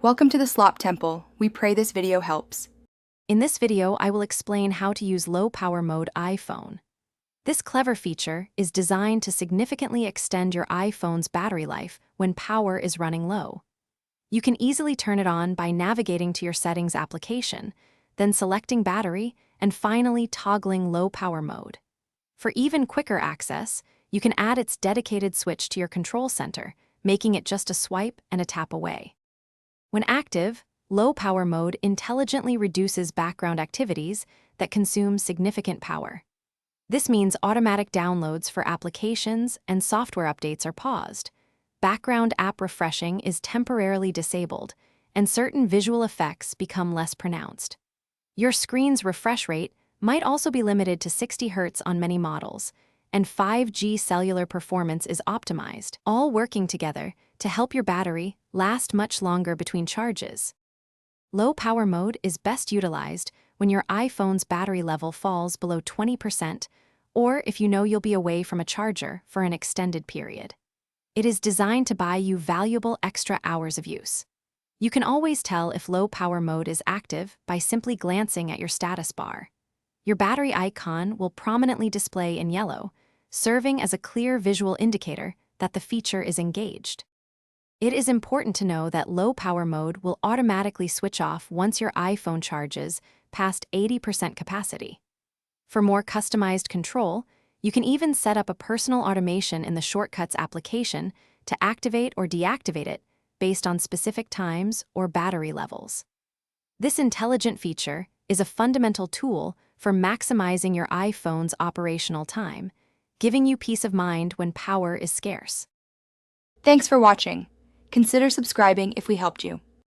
Welcome to the Slop Temple. We pray this video helps. In this video, I will explain how to use low-power mode iPhone. This clever feature is designed to significantly extend your iPhone's battery life when power is running low. You can easily turn it on by navigating to your settings application, then selecting battery, and finally toggling low-power mode. For even quicker access, you can add its dedicated switch to your control center, making it just a swipe and a tap away. When active, low-power mode intelligently reduces background activities that consume significant power. This means automatic downloads for applications and software updates are paused, background app refreshing is temporarily disabled, and certain visual effects become less pronounced. Your screen's refresh rate might also be limited to 60 Hz on many models, and 5G cellular performance is optimized, all working together to help your battery last much longer between charges. Low-power mode is best utilized when your iPhone's battery level falls below 20%, or if you know you'll be away from a charger for an extended period. It is designed to buy you valuable extra hours of use. You can always tell if low-power mode is active by simply glancing at your status bar. Your battery icon will prominently display in yellow, serving as a clear visual indicator that the feature is engaged. It is important to know that low-power mode will automatically switch off once your iPhone charges past 80% capacity. For more customized control, you can even set up a personal automation in the Shortcuts application to activate or deactivate it based on specific times or battery levels. This intelligent feature is a fundamental tool for maximizing your iPhone's operational time, giving you peace of mind when power is scarce. Thanks for watching. Consider subscribing if we helped you.